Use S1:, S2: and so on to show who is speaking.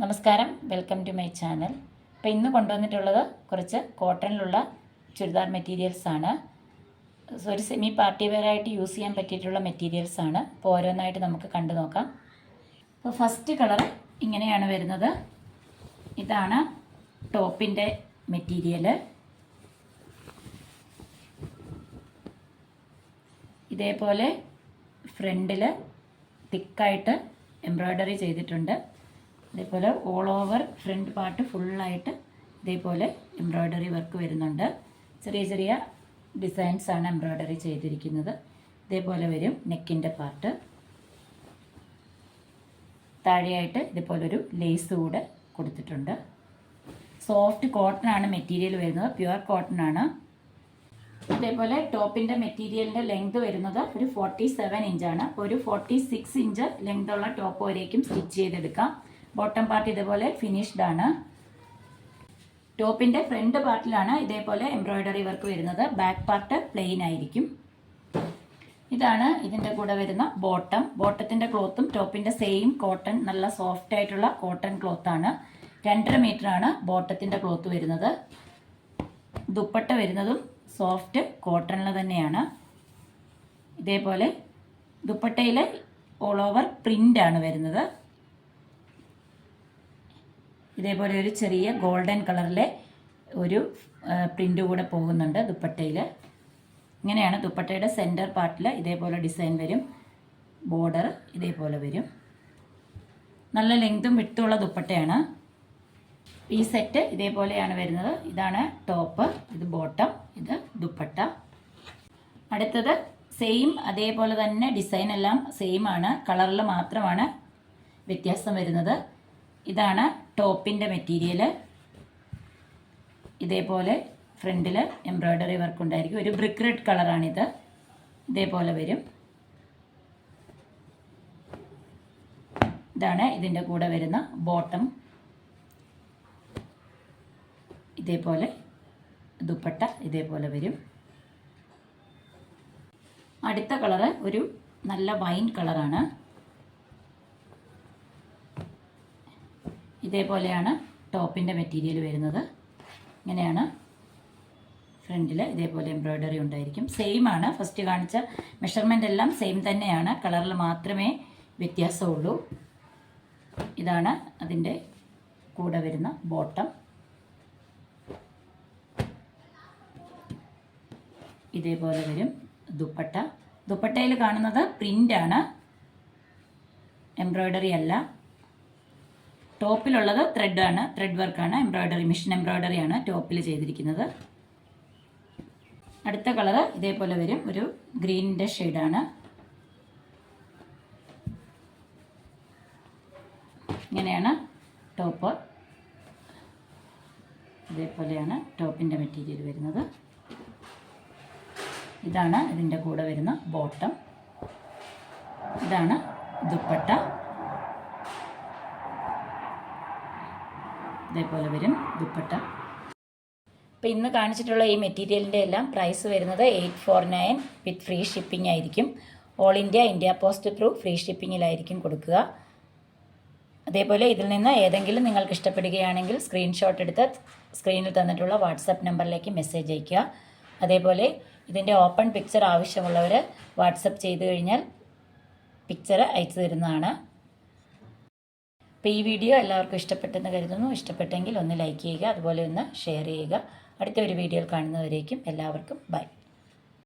S1: നമസ്കാരം, welcome to my channel. അപ്പോൾ ഇന്ന് കൊണ്ടുവന്നിട്ടുള്ളത് കുറച്ച് കോട്ടണിലുള്ള ചുരിദാർ മെറ്റീരിയൽസാണ്. ഒരു സെമി പാർട്ടി വെയറായിട്ട് യൂസ് ചെയ്യാൻ പറ്റിയിട്ടുള്ള മെറ്റീരിയൽസാണ്. അപ്പോൾ ഓരോന്നായിട്ട് നമുക്ക് കണ്ടു നോക്കാം. അപ്പോൾ ഫസ്റ്റ് കളർ ഇങ്ങനെയാണ് വരുന്നത്. ഇതാണ് ടോപ്പിൻ്റെ മെറ്റീരിയൽ. ഇതേപോലെ ഫ്രണ്ടിൽ തിക്കായിട്ട് എംബ്രോയ്ഡറി ചെയ്തിട്ടുണ്ട്. ഇതേപോലെ ഓൾ ഓവർ ഫ്രണ്ട് പാർട്ട് ഫുള്ളായിട്ട് ഇതേപോലെ എംബ്രോയ്ഡറി വർക്ക് വരുന്നുണ്ട്. ചെറിയ ചെറിയ ഡിസൈൻസാണ് എംബ്രോയ്ഡറി ചെയ്തിരിക്കുന്നത്. ഇതേപോലെ വരും നെക്കിൻ്റെ പാർട്ട്. താഴെയായിട്ട് ഇതേപോലൊരു ലേസ് കൂടെ കൊടുത്തിട്ടുണ്ട്. സോഫ്റ്റ് കോട്ടൺ ആണ് മെറ്റീരിയൽ വരുന്നത്, പ്യുവർ കോട്ടൺ ആണ്. അതേപോലെ ടോപ്പിൻ്റെ മെറ്റീരിയലിൻ്റെ ലെങ്ത് വരുന്നത് ഒരു 47 ഇഞ്ചാണ്. ഒരു 46 ഇഞ്ച് ലെങ്ത് ഉള്ള ടോപ്പ് വരേക്കും സ്റ്റിച്ച് ചെയ്തെടുക്കാം. ബോട്ടം പാർട്ട് ഇതേപോലെ ഫിനിഷ്ഡ് ആണ്. ടോപ്പിൻ്റെ ഫ്രണ്ട് പാർട്ടിലാണ് ഇതേപോലെ എംബ്രോയ്ഡറി വർക്ക് വരുന്നത്. ബാക്ക് പാർട്ട് പ്ലെയിൻ ആയിരിക്കും. ഇതാണ് ഇതിൻ്റെ കൂടെ വരുന്ന ബോട്ടം. ബോട്ടത്തിൻ്റെ ക്ലോത്തും ടോപ്പിൻ്റെ സെയിം കോട്ടൺ, നല്ല സോഫ്റ്റ് ആയിട്ടുള്ള കോട്ടൺ ക്ലോത്താണ്. 2.5 മീറ്ററാണ് ബോട്ടത്തിൻ്റെ ക്ലോത്ത് വരുന്നത്. ദുപ്പട്ട വരുന്നതും സോഫ്റ്റ് കോട്ടണിൽ തന്നെയാണ്. ഇതേപോലെ ദുപ്പട്ടയിൽ ഓൾ ഓവർ പ്രിൻ്റാണ് വരുന്നത്. ഇതേപോലെ ഒരു ചെറിയ ഗോൾഡൻ കളറിലെ ഒരു പ്രിൻ്റ് കൂടെ പോകുന്നുണ്ട് ദുപ്പട്ടയിൽ. ഇങ്ങനെയാണ് ദുപ്പട്ടയുടെ സെൻറ്റർ പാർട്ടിൽ ഇതേപോലെ ഡിസൈൻ വരും. ബോർഡർ ഇതേപോലെ വരും. നല്ല ലെങ്തും വിട്ടുള്ള ദുപ്പട്ടയാണ്. ഈ സെറ്റ് ഇതേപോലെയാണ് വരുന്നത്. ഇതാണ് ടോപ്പ്, ഇത് ബോട്ടം, ഇത് ദുപ്പട്ട. അടുത്തത് സെയിം അതേപോലെ തന്നെ ഡിസൈൻ എല്ലാം സെയിം ആണ്, കളറിൽ മാത്രമാണ് വ്യത്യാസം വരുന്നത്. ഇതാണ് ടോപ്പിൻ്റെ മെറ്റീരിയൽ. ഇതേപോലെ ഫ്രണ്ടിൽ എംബ്രോയ്ഡറി വർക്ക് ഉണ്ടായിരിക്കും. ഒരു ബ്രിക്ക് റെഡ് കളറാണിത്. ഇതേപോലെ വരും. ഇതാണ് ഇതിൻ്റെ കൂടെ വരുന്ന ബോട്ടം. ഇതേപോലെ ദുപ്പട്ട ഇതേപോലെ വരും. അടുത്ത കളറ് ഒരു നല്ല വൈൻ കളറാണ്. ഇതേപോലെയാണ് ടോപ്പിൻ്റെ മെറ്റീരിയൽ വരുന്നത്. ഇങ്ങനെയാണ് ഫ്രണ്ടിൽ ഇതേപോലെ എംബ്രോയ്ഡറി ഉണ്ടായിരിക്കും. സെയിം ആണ്, ഫസ്റ്റ് കാണിച്ച മെഷർമെൻ്റ് എല്ലാം സെയിം തന്നെയാണ്, കളറിൽ മാത്രമേ വ്യത്യാസമുള്ളൂ. ഇതാണ് അതിൻ്റെ കൂടെ വരുന്ന ബോട്ടം. ഇതേപോലെ വരും ദുപ്പട്ട. ദുപ്പട്ടയിൽ കാണുന്നത് പ്രിൻ്റാണ്, എംബ്രോയ്ഡറി അല്ല. ടോപ്പിലുള്ളത് ത്രെഡാണ്, ത്രെഡ് വർക്കാണ്, എംബ്രോയ്ഡറി, മിഷൻ എംബ്രോയ്ഡറിയാണ് ടോപ്പിൽ ചെയ്തിരിക്കുന്നത്. അടുത്ത കളറ് ഇതേപോലെ വരും, ഒരു ഗ്രീനിൻ്റെ ഷെയ്ഡാണ്. ഇങ്ങനെയാണ് ടോപ്പ്. ഇതേപോലെയാണ് ടോപ്പിൻ്റെ മെറ്റീരിയൽ വരുന്നത്. ഇതാണ് ഇതിൻ്റെ കൂടെ വരുന്ന ബോട്ടം. ഇതാണ് ദുപ്പട്ട. ഇതേപോലെ വരും ദുപ്പട്ട. അപ്പോൾ ഇന്ന് കാണിച്ചിട്ടുള്ള ഈ മെറ്റീരിയലിൻ്റെ എല്ലാം പ്രൈസ് വരുന്നത് 849 വിത്ത് ഫ്രീ ഷിപ്പിംഗ് ആയിരിക്കും. All India, India post through free ഷിപ്പിങ്ങിലായിരിക്കും കൊടുക്കുക. അതേപോലെ ഇതിൽ നിന്ന് ഏതെങ്കിലും നിങ്ങൾക്ക് ഇഷ്ടപ്പെടുകയാണെങ്കിൽ സ്ക്രീൻഷോട്ട് എടുത്ത് സ്ക്രീനിൽ തന്നിട്ടുള്ള വാട്സപ്പ് നമ്പറിലേക്ക് മെസ്സേജ് അയയ്ക്കുക. അതേപോലെ ഇതിൻ്റെ ഓപ്പൺ പിക്ചർ ആവശ്യമുള്ളവർ വാട്സപ്പ് ചെയ്ത് കഴിഞ്ഞാൽ പിക്ചർ അയച്ചു തരുന്നതാണ്. അപ്പോൾ ഈ വീഡിയോ എല്ലാവർക്കും ഇഷ്ടപ്പെട്ടെന്ന് കരുതുന്നു. ഇഷ്ടപ്പെട്ടെങ്കിൽ ഒന്ന് ലൈക്ക് ചെയ്യുക, അതുപോലെ ഒന്ന് ഷെയർ ചെയ്യുക. അടുത്ത ഒരു വീഡിയോയിൽ കാണുന്നവരേക്കും എല്ലാവർക്കും ബൈ.